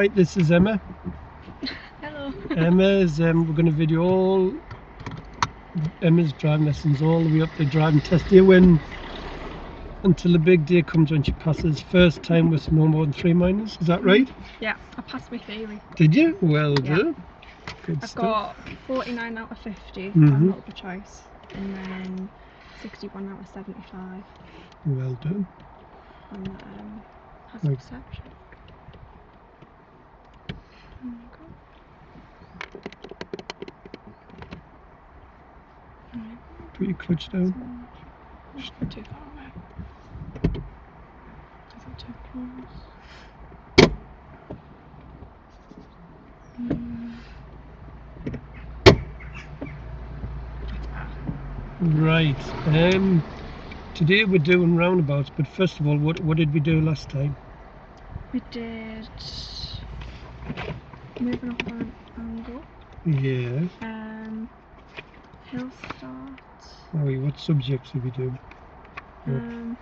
Right, this is Emma. Hello. Emma's, we're going to video all Emma's driving lessons all the way up the driving test day until the big day comes when she passes first time with no more than 3 minors. Is that right? Yeah, I passed my theory. Did you? Well Yeah. done. Good I've stuff. got 49 out of 50 Mhm. on multiple choice, and then 61 out of 75 Well done. on hazard Right. perception. Put your clutch down. Just not too far away. Is it too close? Right. Today we're doing roundabouts, but first of all, what did we do last time? We did moving up on an angle. Yeah. Hill start. Oh, what subjects did we do? Can't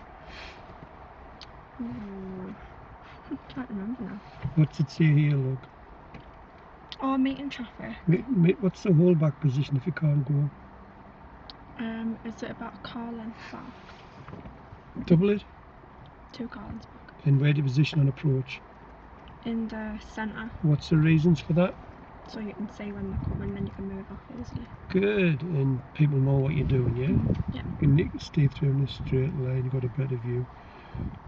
remember now. What's it say here, look? Oh, meeting traffic. What's the holdback position if you can't go? Is it about a car length back? Double it? 2 car lengths back. And where do you position on approach? In the centre, What's the reasons for that? so you can see when they're coming, then you can move off easily. Good, and people know what you're doing, yeah? Yeah. You can stay through in a straight line, you've got a better view.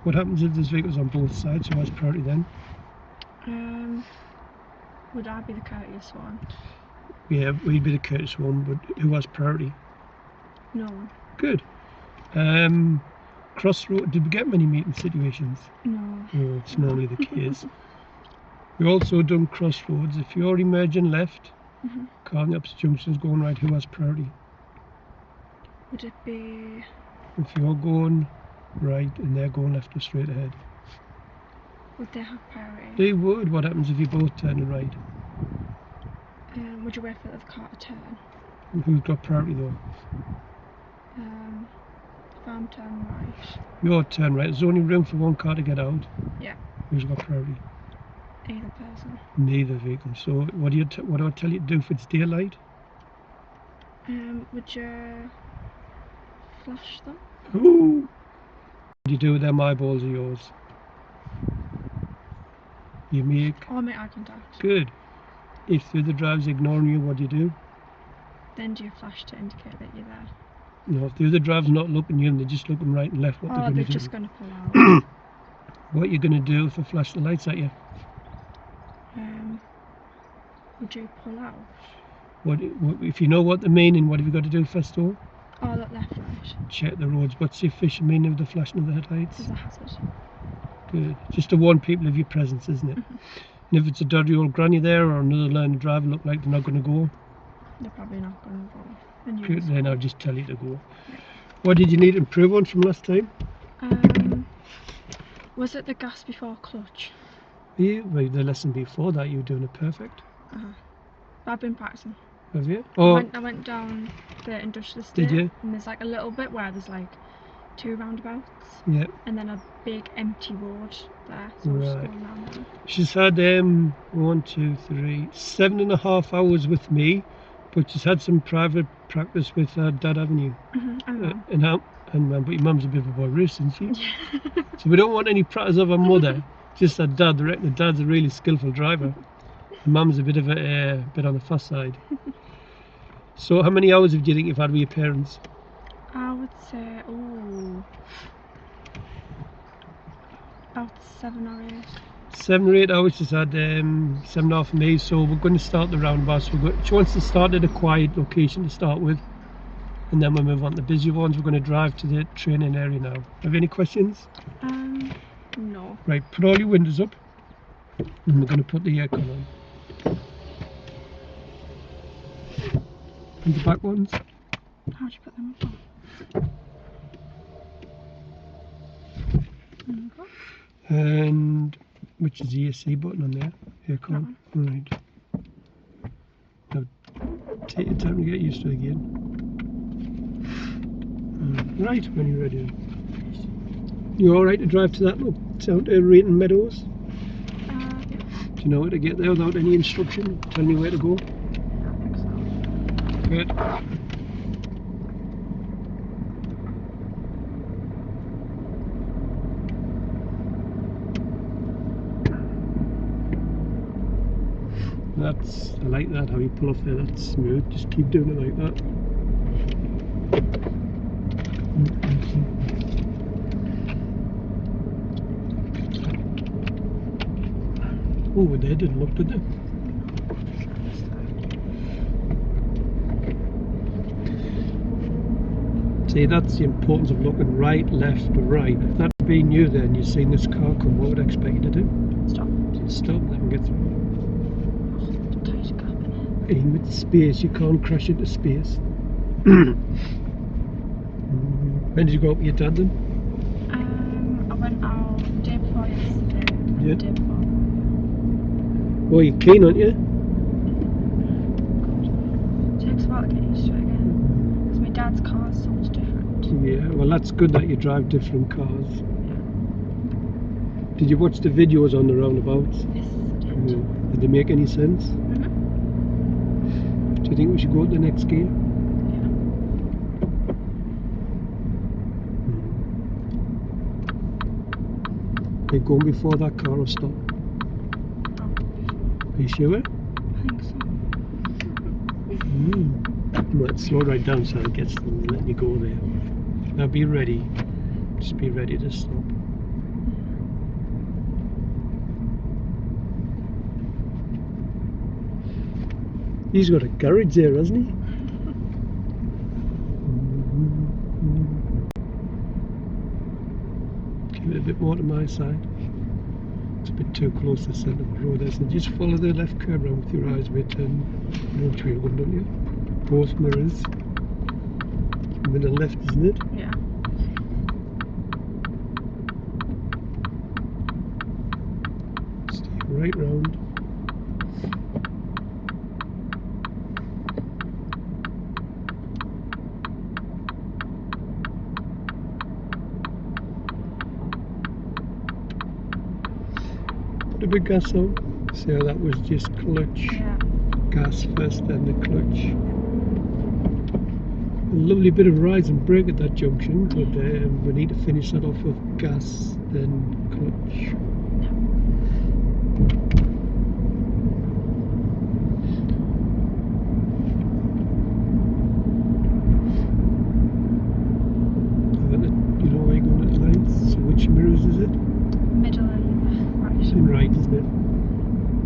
What happens if there's vehicles on both sides? Who has priority then? Would I be the courteous one? Yeah, we'd be the courteous one, but who has priority? No one. Good. Crossroad, did we get many meeting situations? No. No, it's normally the case. We also done crossroads. If you're emerging left, car in the opposite junction is going right, who has priority? Would it be... If you're going right and they're going left or straight ahead? Would they have priority? They would. What happens if you both turn right? Would you wait for the car to turn? Who's got priority though? If I'm turning right. You're turn right. There's only room for one car to get out. Yeah. Who's got priority? Either person. Neither vehicle. So what do I tell you to do if it's daylight? Would you flash them? Ooh. What do you do with them eyeballs of yours? You make... Or make eye contact. Good. If the other driver's ignoring you, what do you do? Then do you flash to indicate that you're there? No, if the other driver's not looking at you and they're just looking right and left, what they're going to do? They're just going to pull out. What are you going to do if they flash the lights at you? Would you pull out? What if you know what they mean, and what have you got to do first of all? Oh, look left, right. Check the roads. What's the official meaning of the flashing of the headlights? There's a hazard. Good. Just to warn people of your presence, isn't it? And if it's a dodgy old granny there or another learning driver look like they're not going to go, they're probably not going to go. Good, then I'll just tell you to go. Yeah. What did you need to improve on from last time? Was it the gas before clutch? Yeah, well, the lesson before that you were doing it perfect. But I've been practicing. Have you? Oh, I went down the industrial estate. Did you? And there's like a little bit where there's like 2 roundabouts. Yeah. And then a big empty road there. So right. just going around there. She's had 7.5 hours with me, but she's had some private practice with her dad, haven't you? But your mum's a bit of a boy roost, isn't she? Yeah. So we don't want any practice of her mother, just her dad. They reckon the dad's a really skillful driver. The mum's a bit of a bit on the fast side. So how many hours do you think you've had with your parents? I would say, about 7 or 8. 7 or 8 hours. She's had 7.5 for me. So we're going to start the roundabouts. She wants to start at a quiet location to start with, and then we'll move on to the busier ones. We're going to drive to the training area now. Have you any questions? No. Right, put all your windows up, and we're going to put the aircon on. And the back ones. How do you put them up? And which is the AC button on there? Aircon. Right. Now take your time to get used to it again. Right, when you're ready. You alright to drive to that down to Rayton Meadows? Yeah. Do you know where to get there without any instruction? Tell me where to go. I think so. Good. That's, I like that, how you pull off there, that's smooth. Just keep doing it like that. Oh, they didn't look, did they? See, that's the importance of looking right, left, right. If that had been you then, you'd seen this car come, what would I expect you to do? Stop. Stop, let them get through. Tight gap in it. Aim at space, you can't crash into space. When did you go up with your dad then? I went out the day before yesterday. And Yeah. the day before. Well, you're keen, aren't you? Takes a while to get used to it again. Because my dad's car is so much different. Yeah, well, that's good that you drive different cars. Yeah. Did you watch the videos on the roundabouts? Yes, I did. Yeah. Did they make any sense? Mm-hmm. Do you think we should go to the next gear? Yeah. Are you going before that car or stop? Are you sure? I think so. Right, slow right down so it gets them letting you go there. Now be ready. Just be ready to stop. He's got a garage there, hasn't he? Give it a bit more to my side. It's a bit too close to the centre of the road, isn't it? Just follow the left curb round with your eyes a bit and you know which way you're going, don't you? Both mirrors. Middle left, isn't it? Yeah. Stay right round. Put a bit gas on. See how that was just clutch. Yeah. Gas first, then the clutch. A lovely bit of rise and brake at that junction, but we need to finish that off with gas, then clutch. You know where you're going at the lights? So which mirrors is it? Middle and right. And right, isn't it?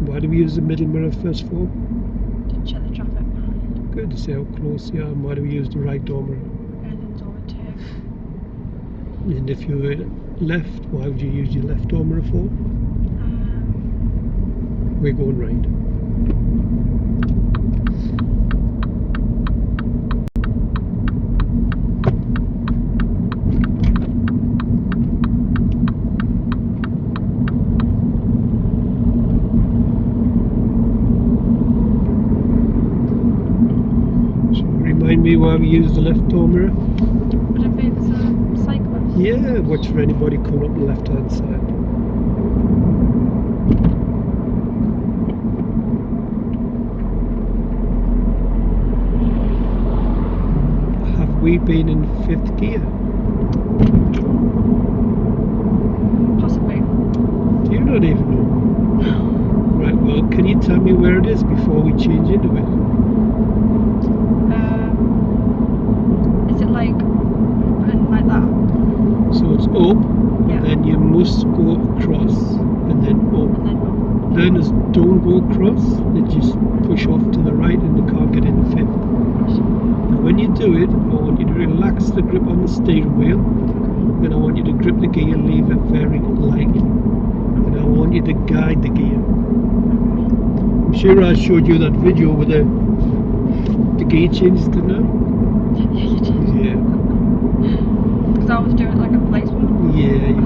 Why do we use the middle mirror first for? To check the traffic. Good to see how close you are. And why do we use the right door mirror? Anything's overtake. And if you were left, why would you use your left door mirror for? We're going right. Remind me why we use the left door mirror? But if it's a cyclist. Yeah, watch for anybody coming up the left hand side. Have we been in fifth gear? Possibly. Do you not even know? Right, well, can you tell me where it is before we change into it? Is it like like that? So it's up, Yeah. and then you must go across, and then up. And then up. Learners don't go across, they just push off to the right and the car get in the fifth. Now when you do it, I want you to relax the grip on the steering wheel, and I want you to grip the gear and leave it very lightly. And I want you to guide the gear. I'm sure I showed you that video with the gear changes, didn't I? Yeah, you did. Yeah. Because I was doing like a placement. Yeah.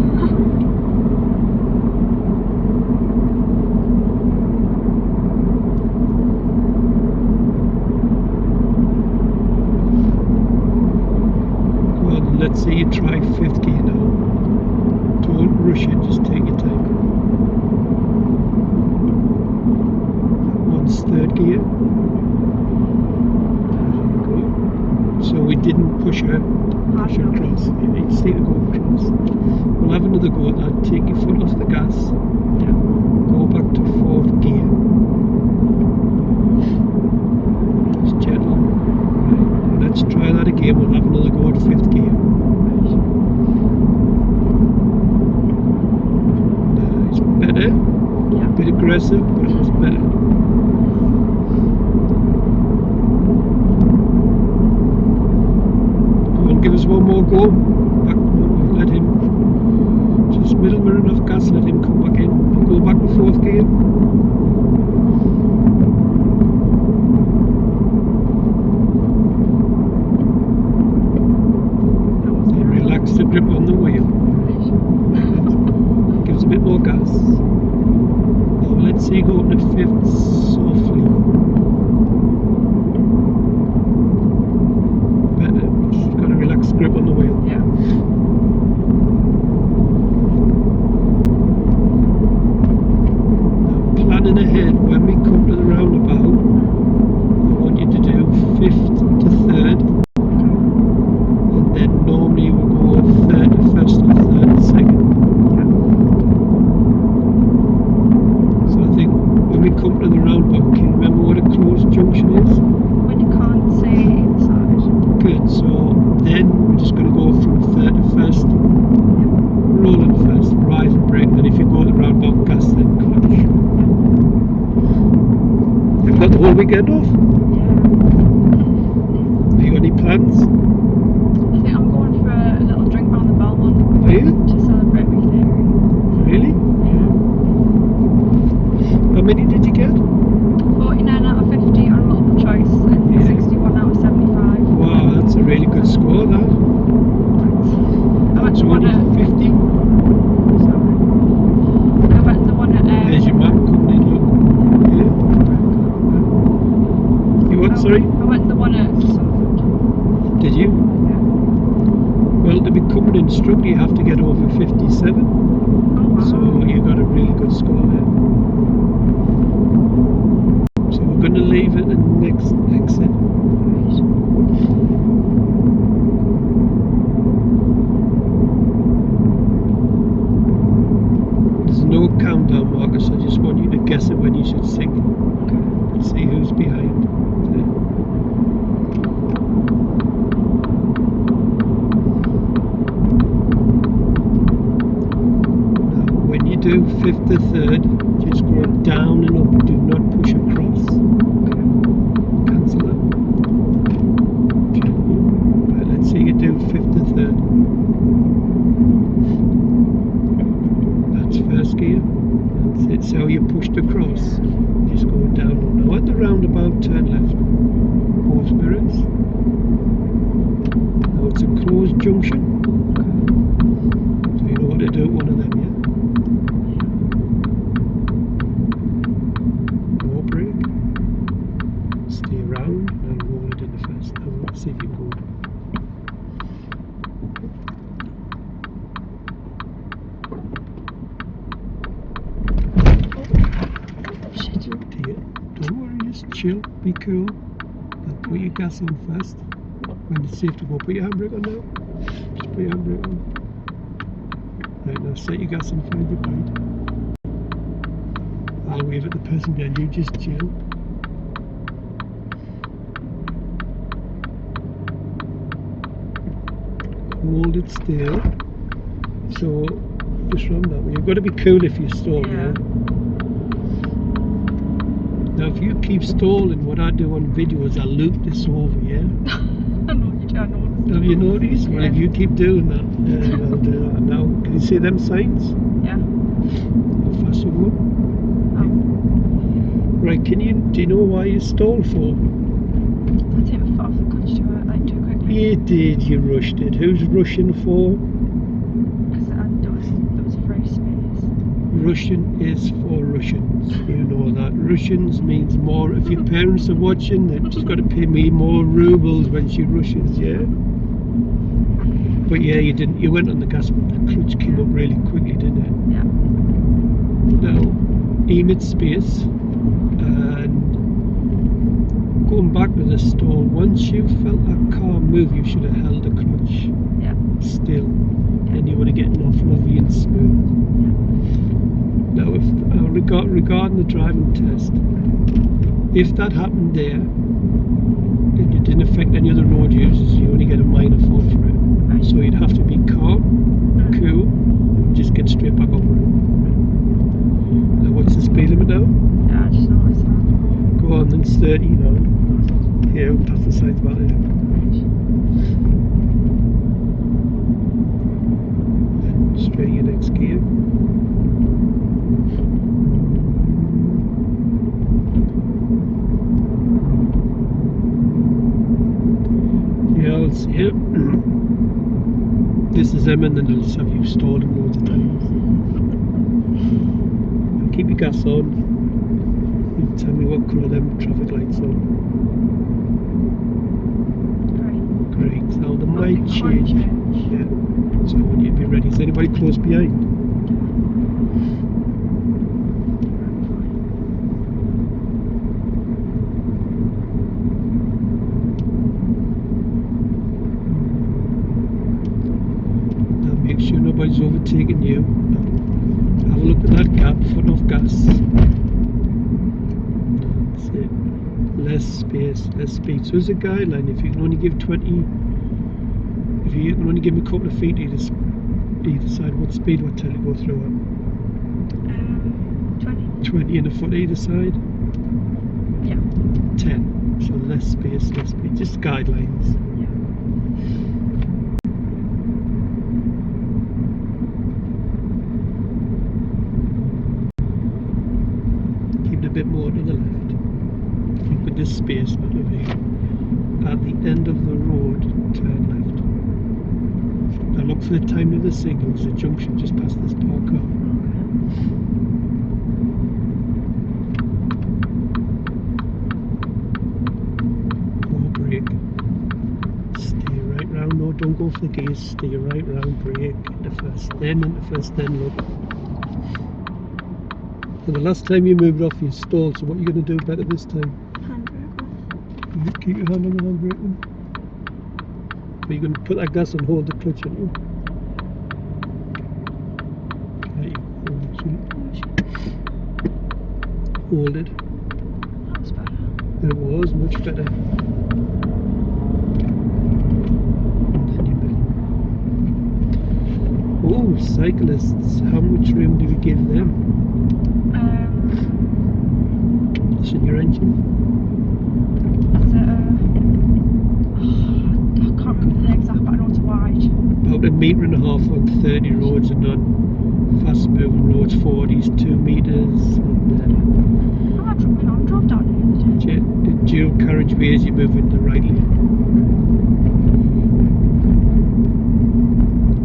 Let's say you try fifth gear now. Don't rush it, just take your time. pressure Hard enough. across. Yeah, you just need to go across. We'll have another go at that. Take your foot off the gas. Yeah. Go back to 4th gear. Just gentle. Right. Let's try that again. We'll have another go at 5th gear. Nice. Better. Yeah. Bit aggressive, but it was better. Go on, give us one more go. Back. Let him. Just middle mirror enough gas. Let him come back in. Go back to 4th gear. Relax the grip on the wheel. Gives a bit more gas. Now let's see, go up to 5th softly. Better. Just got to relax the grip on the wheel. Yeah. Now planning ahead, when we come to the roundabout, I want you to do 5th to 3rd. And then normally we'll go 3rd to 1st or 3rd to 2nd. So I think when we come to the roundabout, can you remember what a closed junction is? When you can't see either side. Good, so then we're just going to go from 3rd to 1st, rolling 1st, rise and brake, then if you go to the roundabout, gas, then clutch. You've got the whole weekend off? Yeah. Have you got any plans? I think I'm going for a little drink round the Belmont Are you? to celebrate my theory. Really? Yeah. How many did you get? 49 out of 50 on multiple choice and Yeah. 61 out of 75. Wow, that's a really good score, that. I went to So one at 50? sorry. I went to the one at There's your mum coming in, look. Yeah. You what, sorry? I went to the one at Sunderland. Did you? Yeah. Well, to be coming in struggle, you have to get over 57. Oh wow. So you got a really good score there. So we're going to leave at the next exit. There's no countdown marker, so I just want you to guess it when you should sing. Okay. See who's behind. Now, when you do 5th to 3rd, just go down and up. Do not push across. Cancel that. Gently. Right, let's see you do 5th to 3rd. That's 1st gear. That's it. So you pushed across. Just go down. Now at the roundabout, turn left. Both mirrors. Now it's a closed junction. So you know what to do at one of them, yeah? No brake. Stay around and roll it in the first. Now let's see if you can go. Shit. Don't worry, just chill, be cool. Now put your gas on first. When it's safe to go, put your handbrake on now. Just put your handbrake on. Right, now set your gas on, find your bite. I'll wave at the person behind you, just chill. Hold it still. So, just run that way. You've got to be cool if you stall, yeah? Now if you keep stalling, what I do on video is I loop this over, yeah? I know you do, I know. Have you noticed? Well, Yeah. if you keep doing that, I'll do that. Now, can you see them signs? Yeah. How fast you go? Oh. Right, do you know why you stalled for? I take my foot off the clutch to it, like too quickly. You did, you rushed it. Who's rushing for? Because there was a free space. Russian is for Russians. You know that. Russians means more. If your parents are watching, they've just got to pay me more rubles when she rushes, yeah? But yeah, you didn't. You went on the gas, but the clutch came up really quickly, didn't it? Yeah. Now, emit space and going back with the a stall. Once you felt that car move, you should have held the clutch Yeah. still, and you would have getting off lovely and smooth. Now, if regarding the driving test, if that happened there and it didn't affect any other road users, you only get a minor fault for it. Right. So you'd have to be calm, cool, and just get straight back over it. Now, what's the speed limit now? Yeah, I just noticed that. Go on, then it's 30 now. Here, past the signs about it. Then straight your next gear. Yeah, I'll see it. This is them, and then they'll just have you stalling loads of times. Keep your gas on. You tell me what colour them traffic lights on. Great. Now they might change. Yeah. So when you'd be ready. Is anybody close behind? Now make sure nobody's overtaking you. Have a look at that gap, foot off gas. That's it. Less space, less speed. So as a guideline, if you can only give 20, if you can only give me a couple of feet either side, what speed would tell you go through it? 20. 20 and a foot either side? Yeah. 10. So less space, less speed. Just guidelines. Yeah. Keep it a bit more to the left. Keep with this space, not over here. At the end of the road, turn left. Now look for the time of the signals. The junction just past this park car. More brake. Stay right round. No, don't go for the gears. Stay right round. Brake. Into first, then into first, then look. And the last time you moved off, you stalled. So what are you going to do better this time? Handbrake. Keep your hand on the handbrake. But you're going to put that gas and hold the clutch on you. Hold it. That was better. It was much better. Oh, cyclists. How much room do we give them? It's in your engine. I can't remember the exact, but I know it's wide. About 1.5 meters on 30 roads, and on fast moving roads 40s 2 meters. I drove down here the other day. Dual carriageways, you move in the right lane.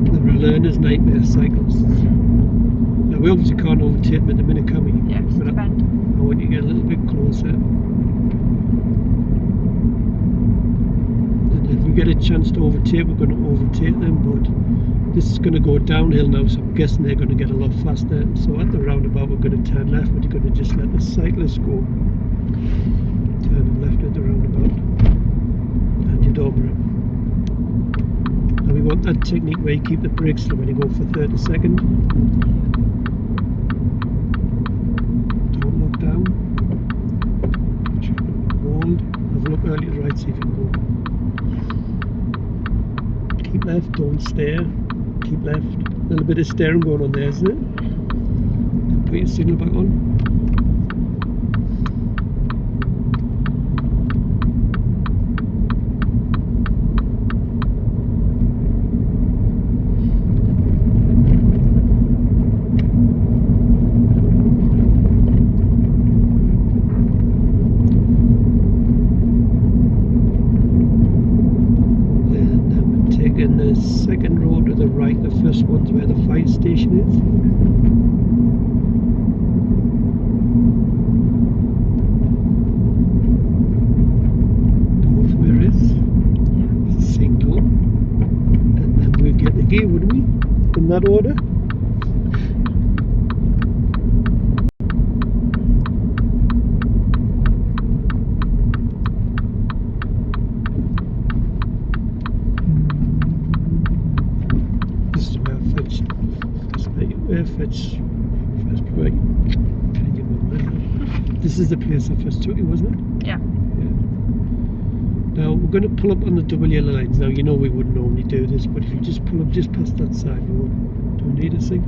They're a learner's nightmare, cyclists. Now we obviously can't overtake them in a minute, can we? Yeah, it's But the bend. I want you to get a little bit closer. And if we get a chance to overtake, we're going to overtake them, but this is going to go downhill now, so I'm guessing they're going to get a lot faster. So at the roundabout, we're going to turn left, but you're going to just let the cyclist go. Turn left at the roundabout, and you're over it. Now we want that technique where you keep the brakes slow when you go for 30 seconds. Don't look down. Hold. Have a look early to the right, see if you can go. Keep left, don't stare. Keep left. A little bit of staring going on there, isn't it? Put your signal back on. In the second road to the right, the first one's where the fire station is. Both mirrors, signal, and then we'll get the gear, wouldn't we? In that order. This is the place I first took you, wasn't it? Yeah. Now we're going to pull up on the double yellow lines. Now you know we wouldn't normally do this, but if you just pull up just past that side road, don't need a thing.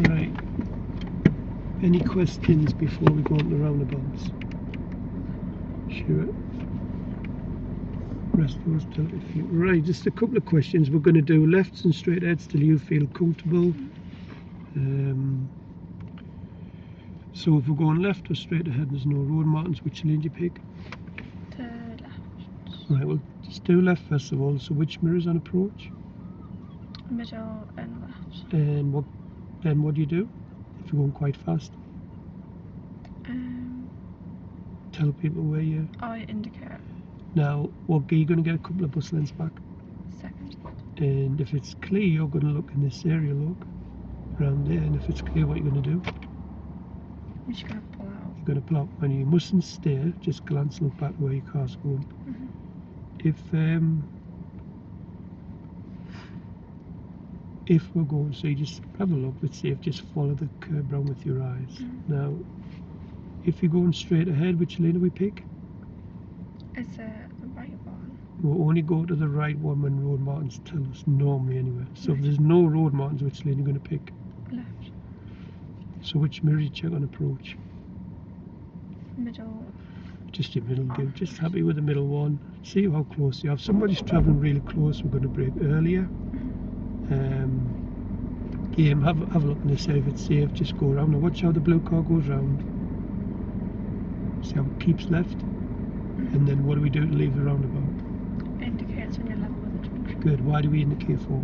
Right. Any questions before we go on the roundabouts? Sure. Rest of us till if you right. Just a couple of questions. We're going to do lefts and straight heads till you feel comfortable. So if we're going left or straight ahead, there's no road markings. Which lane do you pick? The left. Right. Well, just do left first of all. So which mirror's on approach? Middle and left. And what? Then what do you do if you're going quite fast? Tell people where you. I indicate. Now, what gear you going to get a couple of bus lengths back? Second. And if it's clear, you're going to look in this area, look around there. And if it's clear, what you're going to do? I'm just gonna pull out. You're going to pull out, and you mustn't stare. Just glance, look back where your car's going. If we're going, so you just have a look. Let's see if just follow the curb round with your eyes. Now, if you're going straight ahead, which lane do we pick? It's the right one. We'll only go to the right one when road markings tell us, normally anyway. So if there's no road markings, which lane are you going to pick? Left. So which mirror do you check on approach? Middle. Just your middle do. Just happy with the middle one. See how close you are. If somebody's travelling really close, we're going to brake earlier. Game, have a look in this area if it's safe. Just go around. Now watch how the blue car goes round. See how it keeps left. And then what do we do to leave the roundabout? Indicates when you're level with the junction. Good. Why do we indicate for?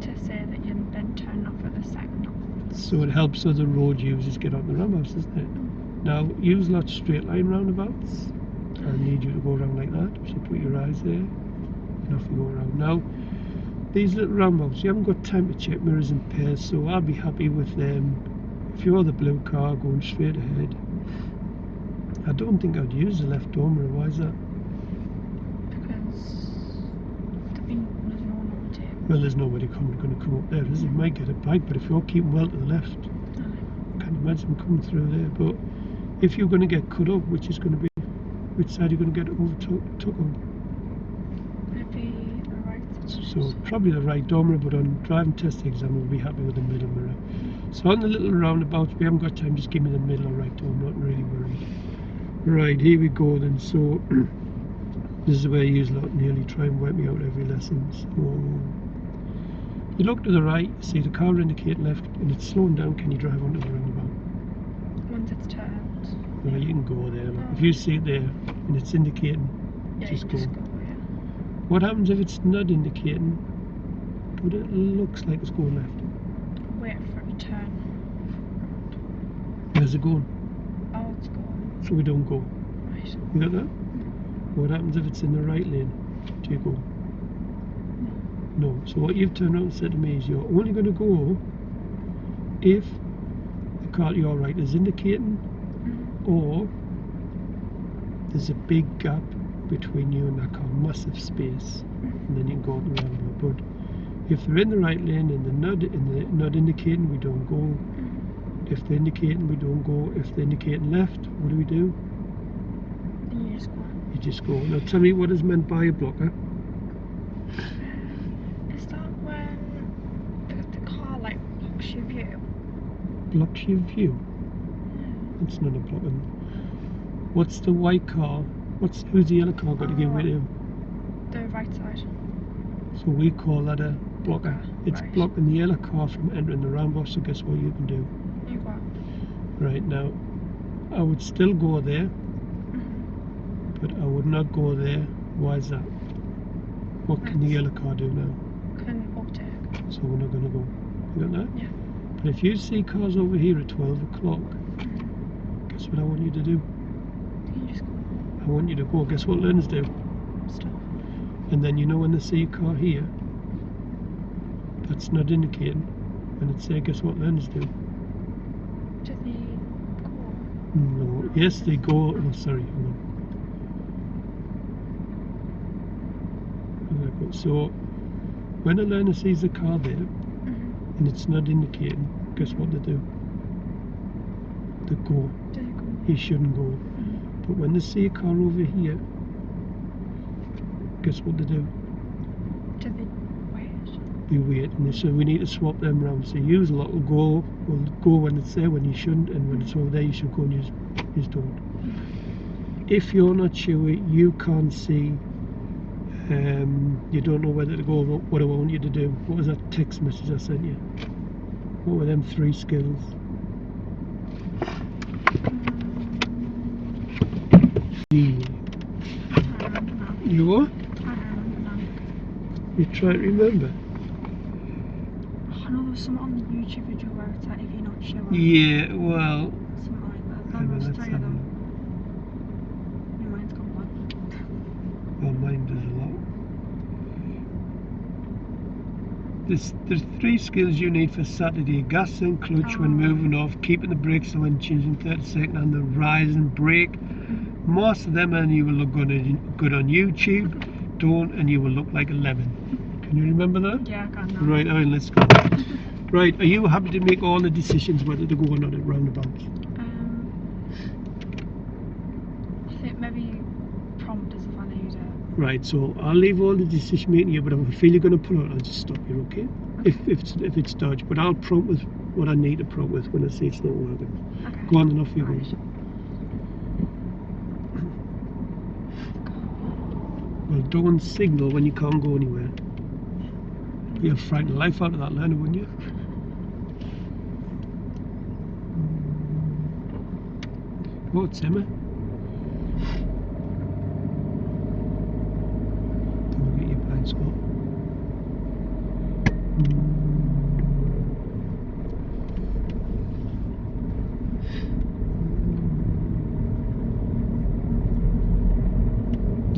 To say that you're then turning off at the second off. So it helps other road users get on the roundabouts, doesn't it? Now use lots of straight line roundabouts. I need you to go around like that. So put your eyes there, and off you go around. Now these little roundabouts, you haven't got time to check mirrors and pairs, so I'll be happy with them. If you're the blue car going straight ahead, I don't think I'd use the left door mirror. Why is that? Because there's no one on the table. Well, there's nobody going to come up there, is there? You might get a bike, but if you're keeping well to the left, I can't imagine them coming through there. But if you're going to get cut up, which is going to be, which side are you going to get overtook on? Would it be the right side? So probably the right door mirror, but on driving test exam we'll be happy with the middle mirror. So on the little roundabouts, we haven't got time, just give me the middle or right door, I'm not really worried. Right, here we go then. So this is where you use a lot, nearly try and wipe me out every lesson. So you look to the right, see the car indicating left, and it's slowing down. Can you drive onto the roundabout? Once it's turned. Well, you can go there. Look. If you see it there and it's indicating, Yeah, just you go. just go, yeah. What happens if it's not indicating, but it looks like it's going left? Wait for it to turn. Where's it going? Oh, it's going. So we don't go. Right. You got that? What happens if it's in the right lane? Do you go? No. So what you've turned around and said to me is you're only going to go if the car to your right is indicating or there's a big gap between you and that car, massive space, and then you can go on the roundabout. But if they're in the right lane and they're not indicating, we don't go. If they're indicating, we don't go. If they're indicating left, what do we do? And you just go. You just go. Now tell me what is meant by a blocker. Is that when the car like blocks your view? Blocks your view? It's not a blocker. What's the white car? Who's the yellow car got to give with him? The right side. So we call that a blocker. It's Right. blocking the yellow car from entering the roundabout, so guess what you can do? You go. Right now, I would still go there, but I would not go there. Why is that? What can the yellow car do now? Can overtake. So we're not going to go. You got that? Yeah. But if you see cars over here at 12 o'clock, guess what I want you to do? You just go. I want you to go. Guess what learners do? Stop. And then you know when they see a car here, that's not indicating. When it's there, guess what learners do? Do they go? No. Yes, they go. Oh, sorry. Hold on. So when a learner sees the car there Mm-hmm. and it's not indicating, guess what they do? They go. Do you go? He shouldn't go. Mm-hmm. But when they see a car over here, guess what they do? Do they wait? They wait, and they say we need to swap them round. So use a lot will go when it's there, when you shouldn't, and when it's over there you should go and use don't. If you're not sure, you can't see, you don't know whether to go, what I want you to do. What was that text message I sent you? What were them 3 skills? I can't remember now. You what? I can't remember now. You try to remember? I know there was something on the YouTube video where it's like if you're not sure. Yeah, well, Something like that. hang There on, was let's 3 have of a them. look. My mind's gone blank. Well, mine does a lot. There's 3 skills you need for Saturday: gas and clutch when moving off, keeping the brakes on when changing 30 seconds, and the rise and brake. Mm-hmm. Most of them, and you will look good on YouTube. Don't, and you will look like a lemon. Can you remember that? Yeah, I can't now. Right, all right, let's go. Right, are you happy to make all the decisions whether to go or not at Roundabouts? I think maybe prompt is if I need it. Right, so I'll leave all the decision making here, but if I feel you're going to pull out, I'll just stop you, okay? If it's dodge, but I'll prompt with what I need to prompt with when I see it's not working. Okay. Go on and off you go. Right. Well, don't signal when you can't go anywhere. You'd frighten the life out of that learner, wouldn't you? What's Emma? Don't get your blind spot.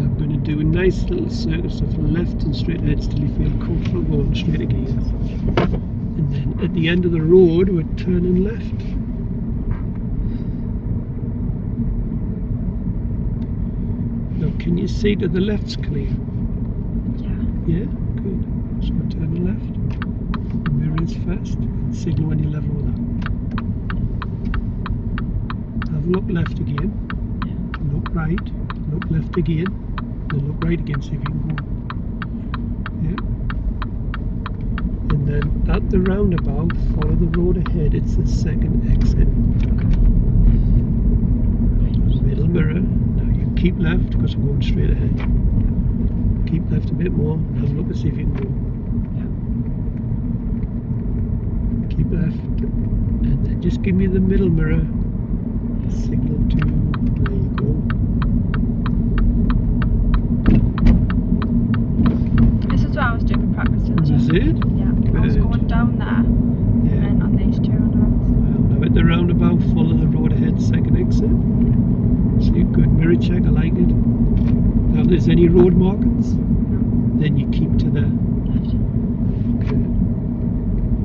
I'm going to do a nice little circus of left and straight ahead till you feel comfortable going straight again. And then at the end of the road, we're turning left. Now, can you see to the left's clear? Yeah. Yeah? Good. So we're turning left. Mirror is fast. Signal when you're level with that. Have a look left again. Yeah. Look right. Look left again. Then look right again, see if you can go. Yeah. And then at the roundabout, follow the road ahead. It's the second exit. Middle mirror. Now you keep left because we're going straight ahead. Keep left a bit more and have a look and see if you can go. Yeah. Keep left. And then just give me the middle mirror. Signal to there you go. This is what I was doing practice. Is it? Yeah. I was Good. going down there and then on these 2 roundabouts. Well, now at the roundabout, follow the road ahead, second exit. See, good mirror check, I like it. Now if there's any road markings, No. then you keep to the Left.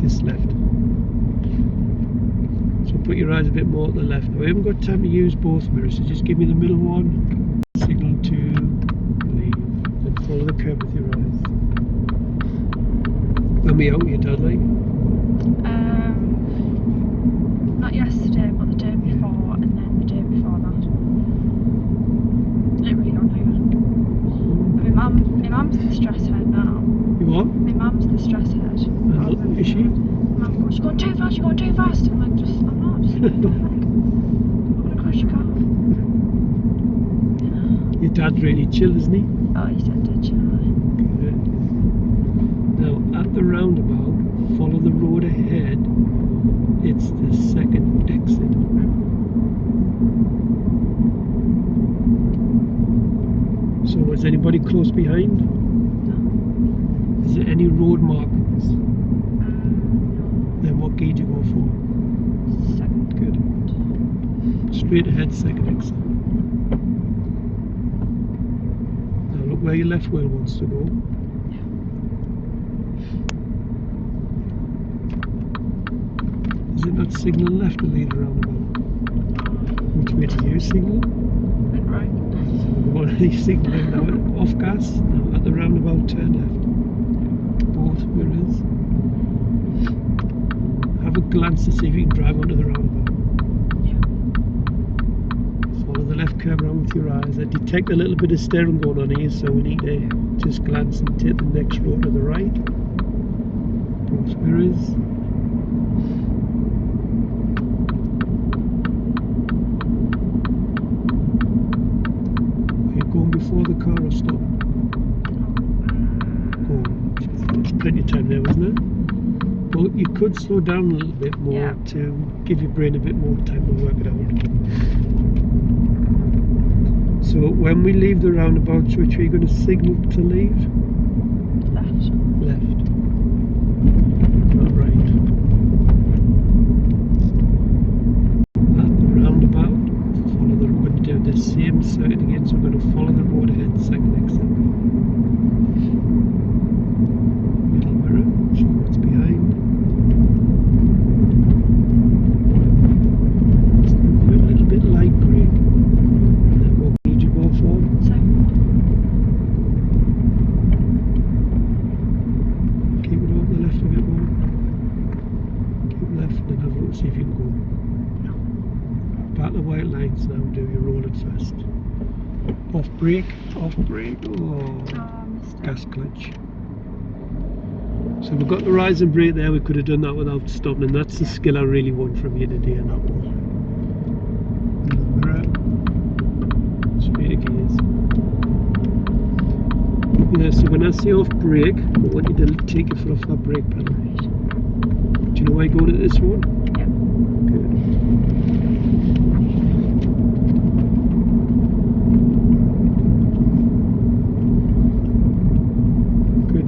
this left. So put your eyes a bit more at the left. Now we haven't got time to use both mirrors, so just give me the middle one. Signal to leave. Then follow the curve with your eyes. Let me out, your dad like? Not yesterday, but the day before, and then the day before that. It really got nowhere. My mum's the stress head now. You what? My mum's the stress head. Is she? Mum goes, you're going too fast, you're going too fast. I'm like, I'm not. I'm going to crash your car. Your dad's really chill, isn't he? Oh, he said to chill. Good. Now at the roundabout, follow the road ahead. It's the second exit. So is anybody close behind? No. Is there any road markings? No. Then what gauge you go for? Second. Good. Straight ahead, second exit. Now look where your left wheel wants to go. Is it not signal left to lead around about? Which way do you signal? Went right. What? You signalling now off gas, now at the roundabout, turn left. Both mirrors. Have a glance to see if you can drive onto the roundabout. Follow the left curb around with your eyes. I detect a little bit of steering going on here, so we need to just glance and take the next road to the right. Both mirrors. Are you going before the car or stop? Go. There's plenty of time there, wasn't there? Well, you could slow down a little bit more to give your brain a bit more time to work it out. So when we leave the roundabout, which we're going to signal to leave? Left. Left. Not right. At the roundabout, follow the road, do the same circuit again, so we're going to follow the road ahead, second exit. Middle mirror, show what's behind. Just move it a little bit light brake. See if you can go. Back the white lines now, do your roll it first. Off brake, off brake. Oh, gas clutch. So we've got the rise and brake there, we could have done that without stopping, and that's the skill I really want from you today on that one. Mirror. Straight gears. Yeah, so when I say off brake, I want you to take your foot off that brake pedal. Do you know why I go to this one?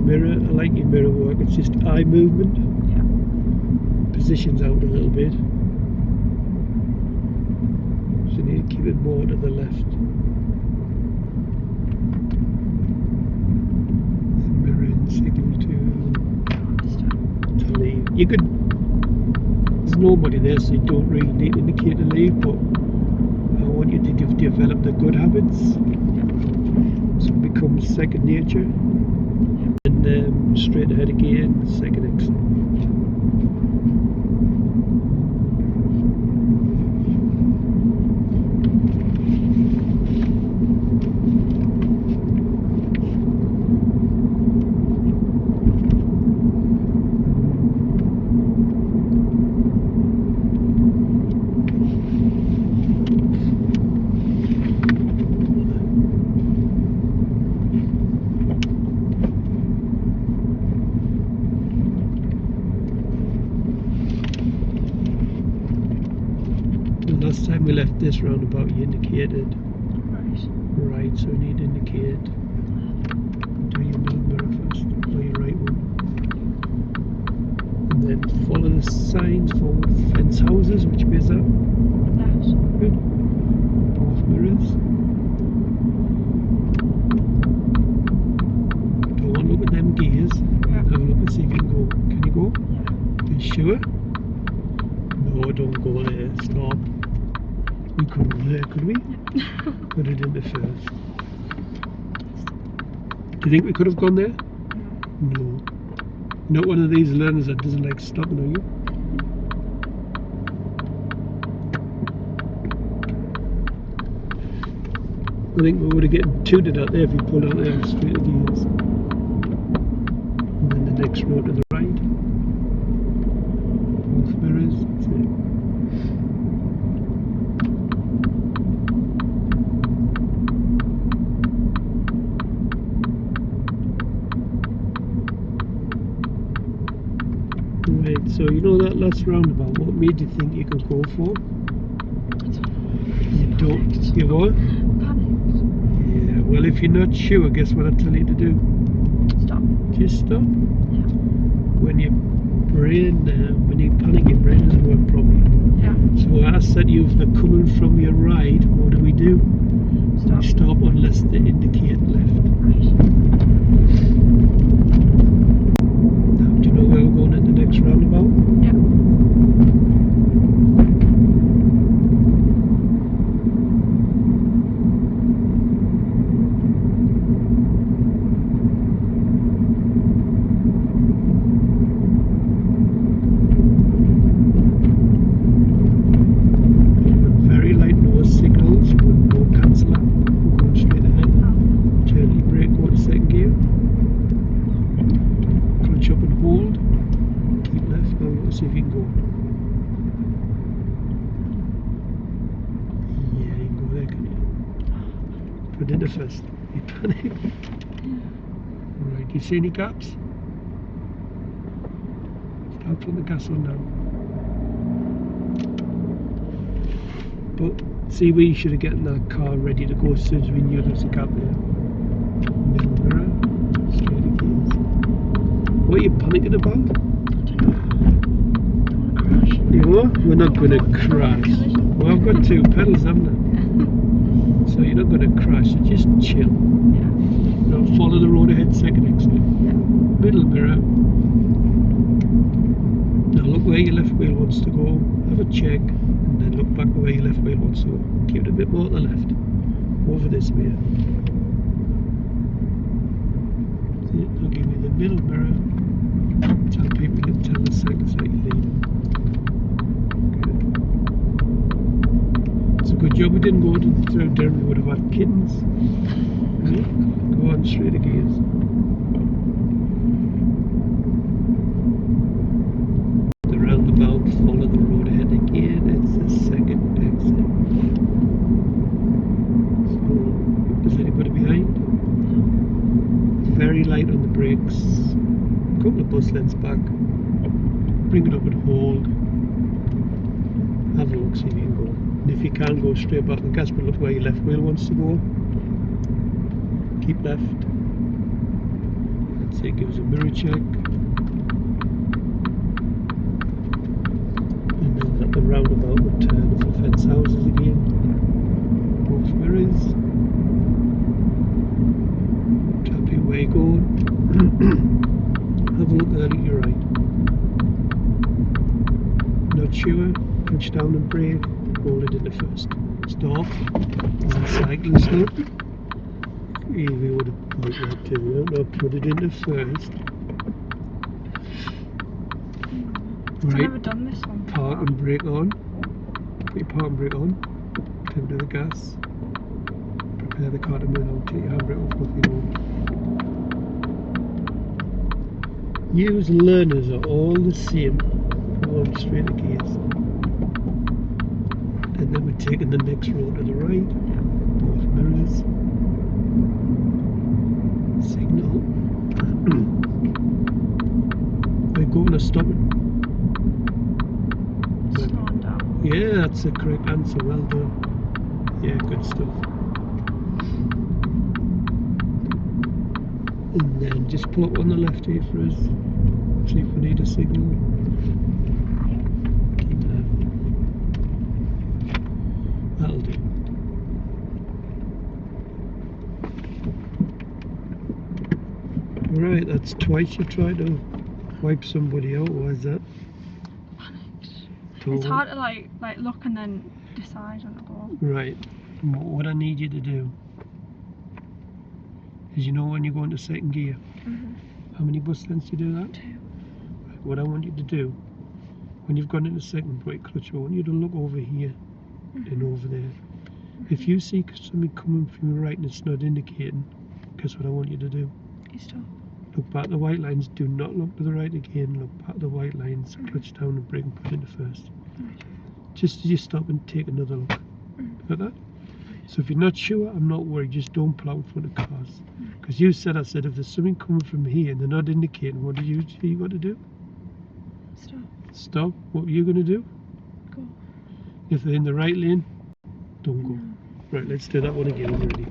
Mirror, I like your mirror work, it's just eye movement. Positions out a little bit. So you need to keep it more to the left. Mirror and signal to leave. You could, there's nobody there, so you don't really need to indicate to leave, but I want you to develop the good habits so it becomes second nature. Straight ahead again, second exit. Last time we left this roundabout, you indicated right, so you need to indicate. Do your middle mirror first, or your right one, and then follow the signs for fence houses. Which way is that? Left. Good. Both mirrors. Don't want to look at them gears. Have a look and see if you can go. Can you go? Are you sure? No, don't go there. Stop. We couldn't go there, could we? Put it in the first. Do you think we could have gone there? No. Not one of these learners that doesn't like stopping, are you? I think we would have gotten tooted out there if we pulled out there straight to gears. And then the next road to the right. Both mirrors, that's it. Right, so you know that last roundabout, what made you think you could go for? You don't, you what? Panicked. Yeah, well if you're not sure, guess what I tell you to do? Stop. Just stop. Yeah. When your panic, your brain doesn't work properly. Yeah. So I said to you, if they're coming from your right, what do? Stop. We stop unless they indicate left. Right. Now, do you know where we're going in the next roundabout? Yeah. into first. You panic. Right, do you see any gaps? Start putting the gas on now. But see where you should have gotten that car ready to go as soon as we knew there was a gap there. Middle mirror, straight again. What are you panicking about? You know, we're not going to crash. Well, I've got 2 pedals, haven't I? So you're not going to crash, so just chill. Now follow the road ahead, second exit. Middle mirror. Now look where your left wheel wants to go. Have a check, and then look back where your left wheel wants to go. Keep it a bit more to the left. Over this way. Now give me the middle mirror. Tell people to tell the seconds that you're leaving. It's a good job we didn't go to Durham, we would have had kittens. Right? Go on, straight gears. The roundabout, follow the road ahead again. It's the second exit. So, is anybody behind? Very light on the brakes. A couple of bus lengths back. Bring it up and hold. Have a look, see if you can go. And if you can't go straight back the gas, but look where your left wheel wants to go. Keep left. That's it, give us a mirror check. And then at the roundabout we'll turn off the fence houses again. Both mirrors. Happy where you're going. Have a look early to your right. Not sure, push down and brake. Hold it in the first. Stop. Is it cycling stop? Yeah, we would have put that too. We don't know, put it in the first. I've Right. never done this one. Park and brake on. Put your park and brake on. Come to the gas. Prepare the car to move on. Take your handbrake off, nothing on. Use learners are all the same. Go on straight to gears. And then we're taking the next road to the right. Both mirrors. Signal. We're going to stop it. Slowing down. Yeah, that's the correct answer. Well done. Yeah, good stuff. And then just pull up on the left here for us. See if we need a signal. Keep left. That'll do. Right, that's twice you tried to wipe somebody out. Why is that? It's hard to like look and then decide on the ball. Right. What I need you to do is, you know, when you go into second gear, how many bus lengths do you do that? 2. Right. What I want you to do, when you've gone into second brake clutch, I want you to look over here and over there. If you see something coming from your right and it's not indicating, guess what I want you to do? You stop. Look back at the white lines. Do not look to the right again. Look back at the white lines. Clutch down and brake and put into first. Just as you stop and take another look. Like that. So if you're not sure, I'm not worried. Just don't pull out in front of cars. Because you said, I said, if there's something coming from here and they're not indicating, what did you got to do? Stop. Stop. What are you going to do? Go. If they're in the right lane, don't go. Right, let's do that one again. Ready?